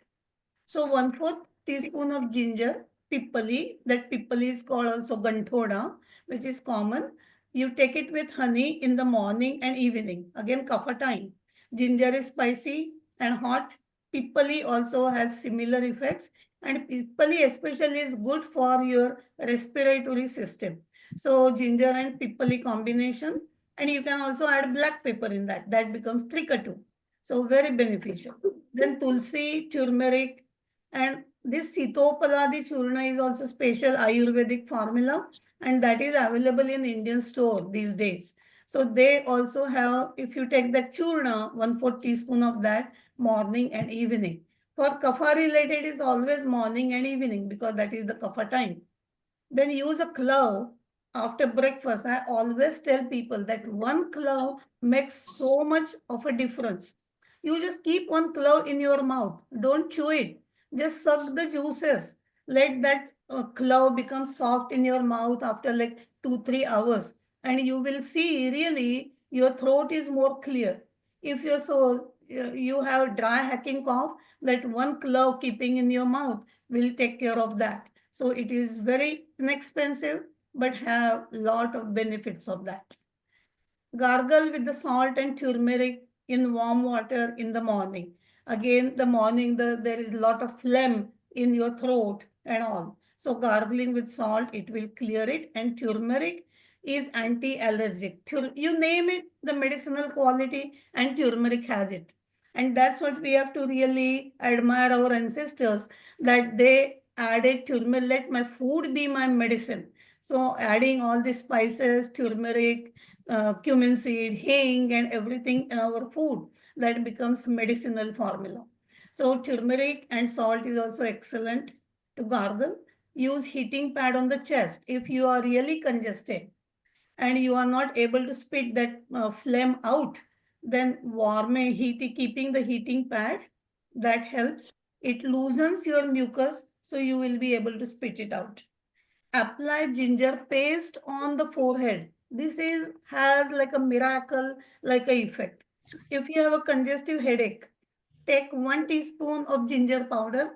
So 1/4 teaspoon of ginger, pippali, that pippali is called also ganthoda, which is common. You take it with honey in the morning and evening. Again, kapha time. Ginger is spicy and hot. Pippali also has similar effects. And pippali especially is good for your respiratory system. So ginger and pippali combination. And you can also add black pepper in that. That becomes trikatu. So very beneficial. Then tulsi, turmeric, and this Sitopaladi Churna is also special Ayurvedic formula, and that is available in Indian store these days. So they also have, if you take the churna, 1/4 teaspoon of that morning and evening. For kapha related is always morning and evening because that is the kapha time. Then use a clove after breakfast. I always tell people that one clove makes so much of a difference. You just keep one clove in your mouth. Don't chew it. Just suck the juices. Let that clove become soft in your mouth after like 2, 3 hours. And you will see really your throat is more clear. If you're so you have dry hacking cough, that one clove keeping in your mouth will take care of that. So it is very inexpensive, but have lot of benefits of that. Gargle with the salt and turmeric in warm water in the morning. Again, the morning, there is a lot of phlegm in your throat and all. So gargling with salt, it will clear it. And turmeric is anti-allergic. You name it, the medicinal quality, and turmeric has it. And that's what we have to really admire our ancestors, that they added turmeric. Let my food be my medicine. So adding all the spices, turmeric, cumin seed, hing, and everything in our food, that becomes medicinal formula. So turmeric and salt is also excellent to gargle. Use heating pad on the chest if you are really congested and you are not able to spit that phlegm out. Then warm a keeping the heating pad, that helps. It loosens your mucus, so you will be able to spit it out. Apply ginger paste on the forehead. This is has like a miracle, like a effect. If you have a congestive headache, take 1 teaspoon of ginger powder,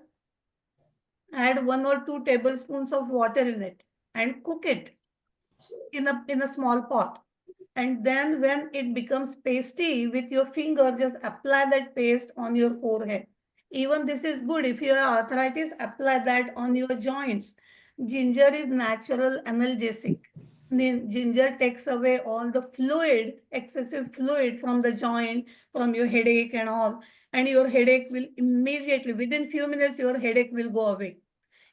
add 1 or 2 tablespoons of water in it, and cook it in a small pot. And then when it becomes pasty, with your finger, just apply that paste on your forehead. Even this is good. If you have arthritis, apply that on your joints. Ginger is natural analgesic. Ginger takes away all the fluid, excessive fluid from the joint, from your headache and all. And your headache will immediately, within few minutes, your headache will go away.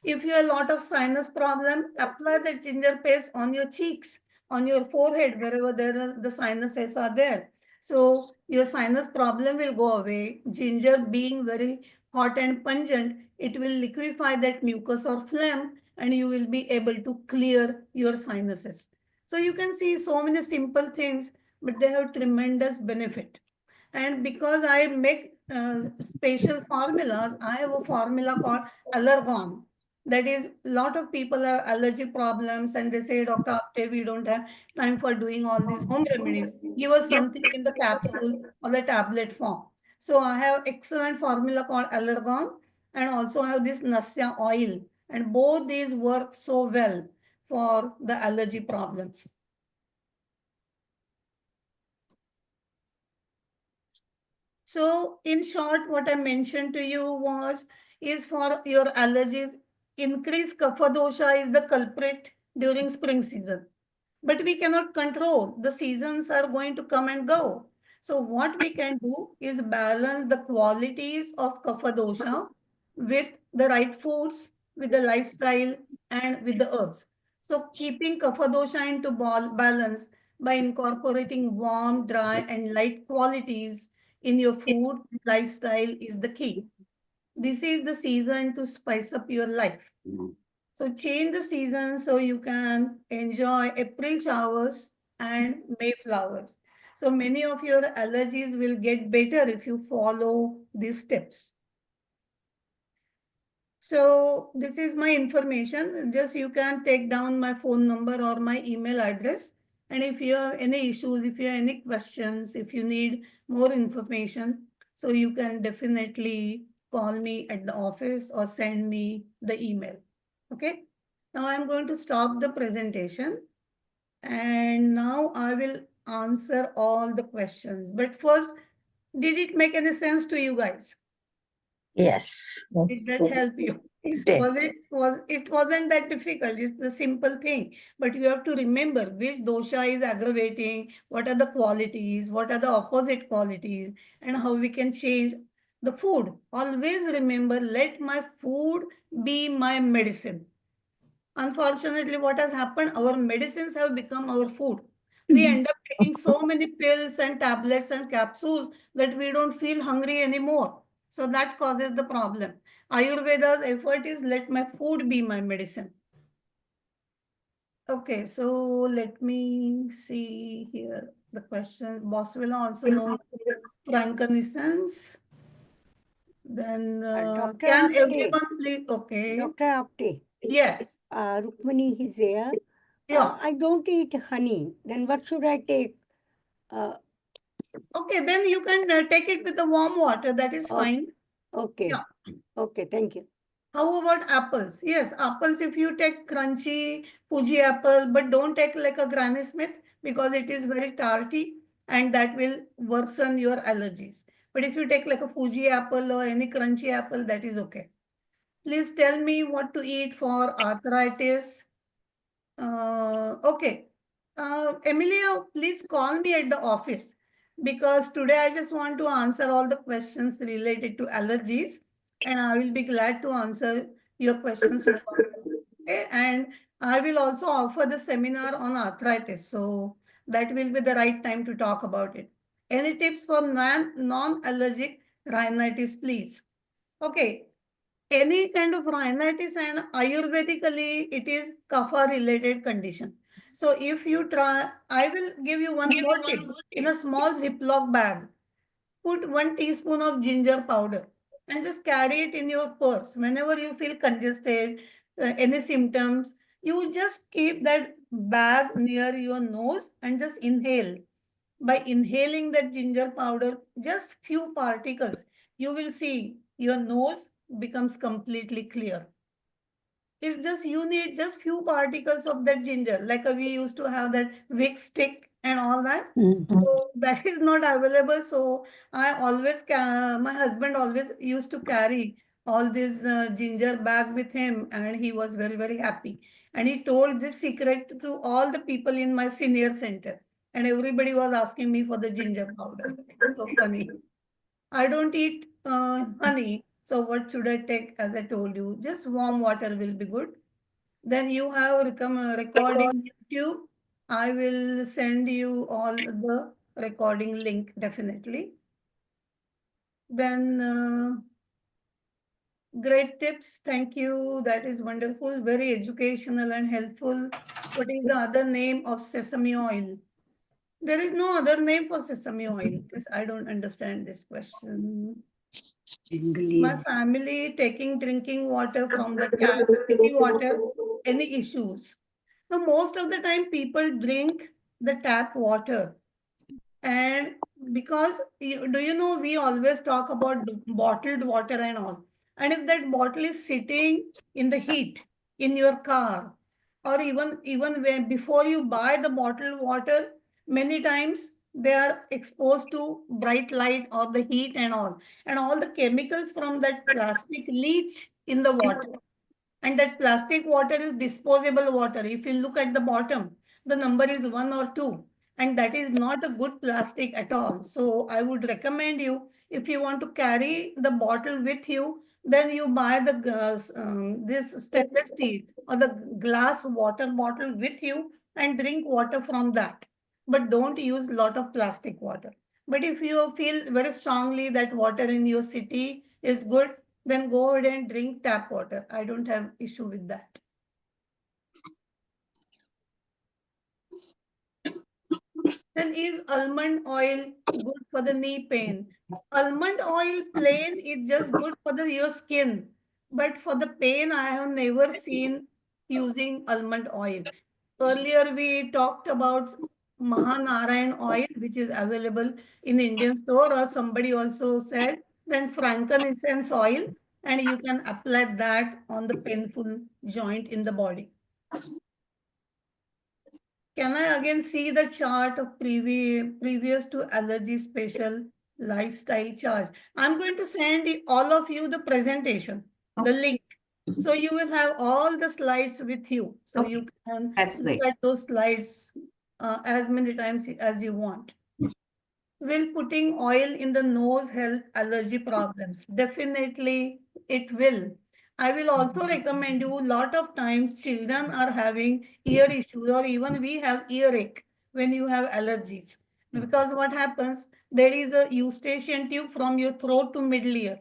If you have a lot of sinus problem, apply the ginger paste on your cheeks, on your forehead, wherever the sinuses are there. So your sinus problem will go away. Ginger being very hot and pungent, it will liquefy that mucus or phlegm and you will be able to clear your sinuses. So you can see so many simple things, but they have tremendous benefit. And because I make special formulas, I have a formula called allergon. That is, a lot of people have allergy problems and they say, Dr. Apte, we don't have time for doing all these home remedies. Give us something in the capsule or the tablet form. So I have excellent formula called allergon, and also have this Nasya oil. And both these work so well for the allergy problems. So in short, what I mentioned to you is for your allergies, increased kapha dosha is the culprit during spring season. But we cannot control. The seasons are going to come and go. So what we can do is balance the qualities of kapha dosha with the right foods, with the lifestyle, and with the herbs. So keeping kapha dosha into balance by incorporating warm, dry, and light qualities in your food lifestyle is the key. This is the season to spice up your life. So change the season so you can enjoy April showers and May flowers. So many of your allergies will get better if you follow these steps. So this is my information. Just you can take down my phone number or my email address. And if you have any issues, if you have any questions, if you need more information, so you can definitely call me at the office or send me the email. Okay. Now I'm going to stop the presentation and now I will answer all the questions. But first, did it make any sense to you guys? Yes. Did that help you? It did. It wasn't that difficult. It's the simple thing. But you have to remember which dosha is aggravating, what are the qualities, what are the opposite qualities, and how we can change the food. Always remember, let my food be my medicine. Unfortunately, what has happened, our medicines have become our food. We end up taking so many pills and tablets and capsules that we don't feel hungry anymore. So that causes the problem. Ayurveda's effort is let my food be my medicine. Okay, so let me see here the question. Boswell also known frankincense. Then Dr. can Apte. everyone please? Okay. Dr. Apte, Yes. Rukmani is here. Yeah. I don't eat honey. Then what should I take? Okay, then you can take it with the warm water. That is fine. Okay. Yeah. Okay, thank you. How about apples? Yes, apples, if you take crunchy Fuji apple, but don't take like a Granny Smith because it is very tarty and that will worsen your allergies. But if you take like a Fuji apple or any crunchy apple, that is okay. Please tell me what to eat for arthritis. Okay. Emilia, please call me at the office because today I just want to answer all the questions related to allergies and I will be glad to answer your questions. Okay. And I will also offer the seminar on arthritis. So that will be the right time to talk about it. Any tips for non-allergic rhinitis, please? Okay, any kind of rhinitis and ayurvedically it is kapha related condition. So if you try, I will give you one more tip. In a small Ziploc bag, put 1 teaspoon of ginger powder and just carry it in your purse. Whenever you feel congested, any symptoms, you just keep that bag near your nose and just inhale. By inhaling that ginger powder, just few particles, you will see your nose becomes completely clear. It's just you need just few particles of that ginger, like we used to have that wick stick and all that. So that is not available. So I always, my husband always used to carry all this ginger bag with him, and he was very, very happy. And he told this secret to all the people in my senior center, and everybody was asking me for the ginger powder. So funny. I don't eat honey. So what should I take? As I told you, just warm water will be good. Then you have recording YouTube. I will send you all the recording link definitely. Then great tips. Thank you. That is wonderful. Very educational and helpful. What is the other name of sesame oil? There is no other name for sesame oil. I don't understand this question. My family taking drinking water from the tap, city water, any issues? Now, most of the time people drink the tap water. And because do you know we always talk about bottled water and all. And if that bottle is sitting in the heat in your car, or even when before you buy the bottled water, many times they are exposed to bright light or the heat and all the chemicals from that plastic leach in the water. And that plastic water is disposable water. If you look at the bottom, the number is 1 or 2, and that is not a good plastic at all. So I would recommend you, if you want to carry the bottle with you, then you buy the this stainless steel or the glass water bottle with you and drink water from that. But don't use lot of plastic water. But if you feel very strongly that water in your city is good, then go ahead and drink tap water. I don't have issue with that. Then is almond oil good for the knee pain? Almond oil plain is just good for your skin. But for the pain, I have never seen using almond oil. Earlier, we talked about Mahanarayan oil, which is available in Indian store, or somebody also said, then frankincense oil, and you can apply that on the painful joint in the body. Can I again see the chart of previous to allergy special lifestyle chart? I'm going to send all of you the presentation, the link. So you will have all the slides with you. So you can That's look great. at those slides as many times as you want. Will putting oil in the nose help allergy problems? Definitely it will. I will also recommend you, a lot of times children are having ear issues or even we have earache when you have allergies. Because what happens, there is a eustachian tube from your throat to middle ear,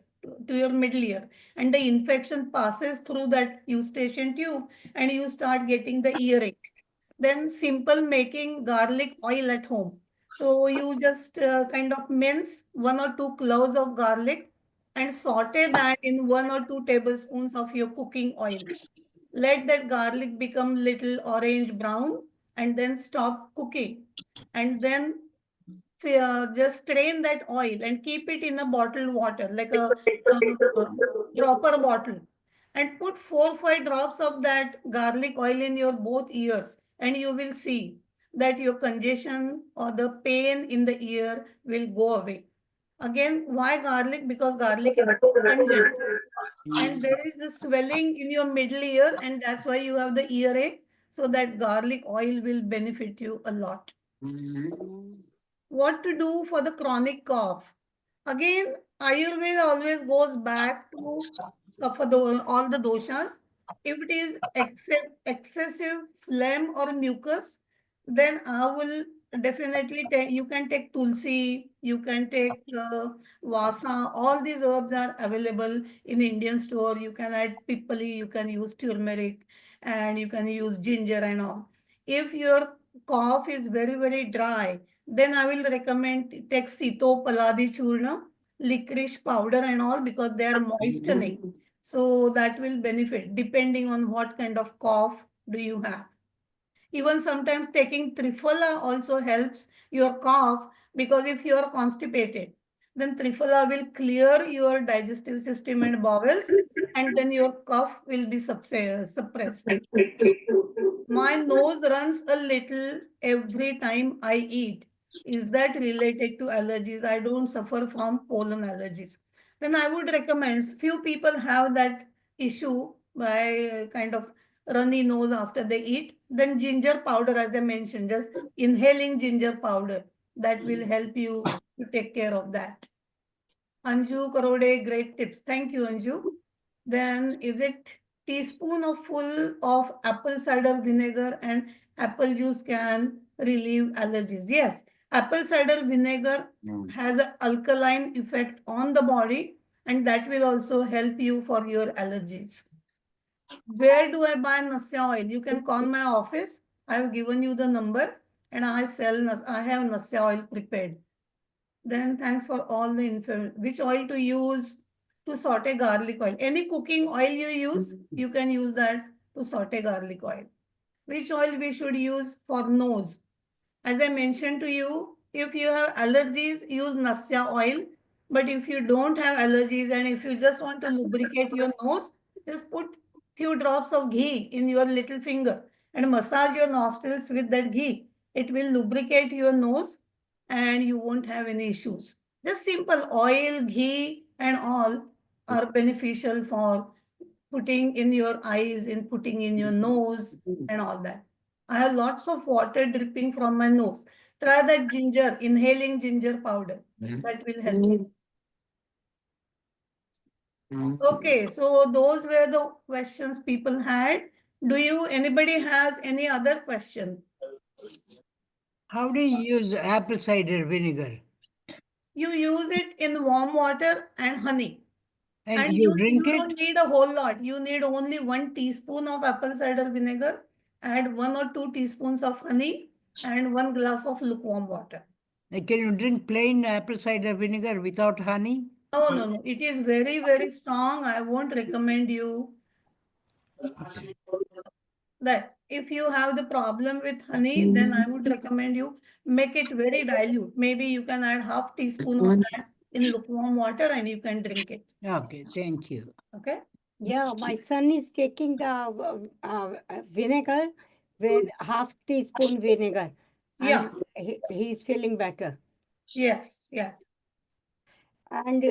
to your middle ear, and the infection passes through that eustachian tube and you start getting the earache. Then simple making garlic oil at home. So you just kind of mince 1 or 2 cloves of garlic and saute that in 1 or 2 tablespoons of your cooking oil. Let that garlic become little orange brown and then stop cooking. And then just strain that oil and keep it in a bottled water, like a dropper bottle. And put 4 or 5 drops of that garlic oil in your both ears. And you will see that your congestion or the pain in the ear will go away. Again, why garlic? Because garlic is pungent. And there is the swelling in your middle ear, and that's why you have the earache. So that garlic oil will benefit you a lot. What to do for the chronic cough? Again, Ayurveda always goes back to for all the doshas. If it is excessive phlegm or mucus, then I will definitely take. You can take tulsi, you can take vasa. All these herbs are available in Indian store. You can add pipali, you can use turmeric, and you can use ginger and all. If your cough is very dry, then I will recommend take Sito Paladi Churna, licorice powder and all because they are moistening. So that will benefit depending on what kind of cough do you have. Even sometimes taking Triphala also helps your cough because if you are constipated, then Triphala will clear your digestive system and bowels and then your cough will be suppressed. My nose runs a little every time I eat. Is that related to allergies? I don't suffer from pollen allergies. Then I would recommend, few people have that issue by kind of runny nose after they eat. Then ginger powder, as I mentioned, just inhaling ginger powder, that will help you to take care of that. Anju Karode, great tips. Thank you, Anju. Then is it teaspoon of full of apple cider vinegar and apple juice can relieve allergies? Yes, apple cider vinegar has an alkaline effect on the body and that will also help you for your allergies. Where do I buy Nasya oil? You can call my office. I have given you the number and I have Nasya oil prepared. Then thanks for all the info. Which oil to use to saute garlic oil? Any cooking oil you use, you can use that to saute garlic oil. Which oil we should use for nose? As I mentioned to you, if you have allergies, use Nasya oil. But if you don't have allergies and if you just want to lubricate your nose, just put few drops of ghee in your little finger and massage your nostrils with that ghee. It will lubricate your nose and you won't have any issues. Just simple oil, ghee and all are beneficial for putting in your eyes, in putting in your nose and all that. I have lots of water dripping from my nose. Try that ginger, inhaling ginger powder. That will help you. Okay, so those were the questions people had. Anybody has any other question? How do you use apple cider vinegar? You use it in warm water and honey. And And you drink you it? don't need a whole lot. You need only 1 teaspoon of apple cider vinegar, add 1 or 2 teaspoons of honey, and 1 glass of lukewarm water. Can you drink plain apple cider vinegar without honey? No. It is very strong. I won't recommend you that. If you have the problem with honey, then I would recommend you make it very dilute. Maybe you can add half teaspoon of that in lukewarm water and you can drink it. Okay, thank you. Okay? Yeah, my son is taking the vinegar with half teaspoon vinegar, Yeah. and he's feeling better. Yes. And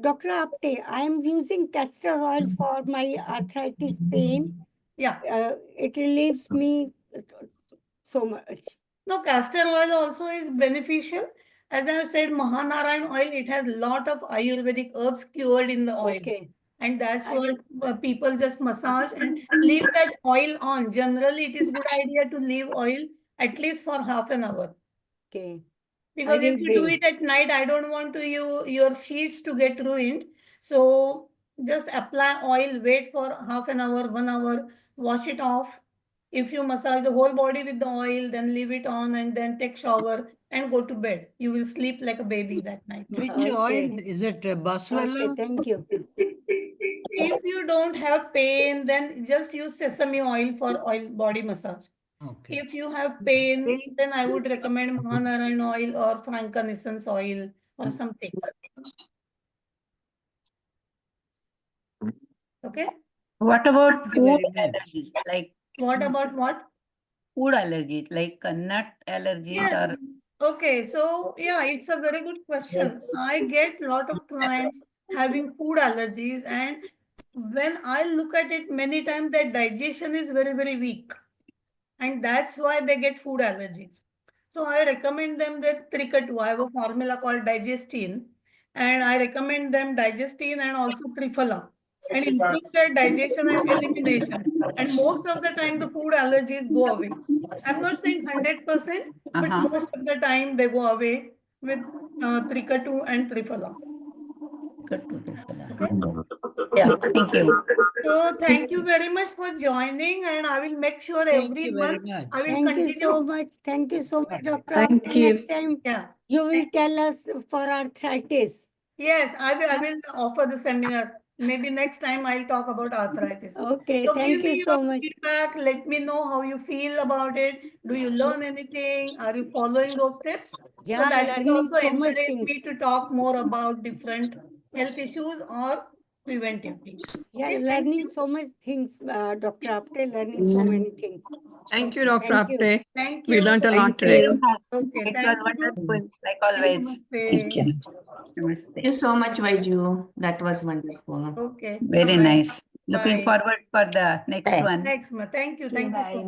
Dr. Apte, I am using castor oil for my arthritis pain. Yeah. It relieves me so much. No, castor oil also is beneficial. As I have said, Mahanarayan oil, it has lot of Ayurvedic herbs cured in the oil. Okay. And that's what people just massage and leave that oil on. Generally, it is good idea to leave oil at least for half an hour. Okay. Because will if you do bring. it at night, I don't want to your sheets to get ruined. So just apply oil, wait for half an hour, 1 hour, wash it off. If you massage the whole body with the oil, then leave it on and then take shower and go to bed. You will sleep like a baby that night. Which Okay. oil? Is it Okay, Baswala? thank you. If you don't have pain, then just use sesame oil for oil body massage. Okay. If you have pain, Pain? then I would recommend Mahanarayan oil or frankincense oil or something. Okay. What about Thank you food very much. allergies? Like What about what? food allergies, like nut allergies Yes, or Okay, so yeah, it's a very good question. I get a lot of clients having food allergies, and when I look at it, many times their digestion is very, very weak, and that's why they get food allergies. So I recommend them that Tricatu. I have a formula called Digestine, and I recommend them Digestine and also Triphala, and improve their digestion and elimination. And most of the time, the food allergies go away. I'm not saying 100%, but most of the time they go away with Tricatu and Triphala. Okay. Yeah, thank you. So thank you very much for joining, and I will make sure Thank every you very month much. I will Thank you so continue. much. Thank you so much, Dr. Thank Apte. you. Next time Yeah. you will tell us for arthritis. Yes, I will offer the seminar. Maybe next time I'll talk about arthritis. Okay, So thank give you me your so much. feedback. Let me know how you feel about it. Do you learn anything? Are you following those tips? So Yeah, that will learning also so much encourage things. me to talk more about different health issues or preventive things. Yeah, Okay, thank learning you. so much things, Dr. Apte, learning so many things. Thank you, Dr. Thank you. Apte. Thank We you. learned a lot Thank today. you. Okay, It was thank you. wonderful, like always. Namaste. Thank you. Thank Namaste. you so much, Vaiju. That was wonderful. Okay. Very Bye. nice. Looking Bye. forward for the next Bye. one. Next month. Thank you. Okay, Thank you so bye. much.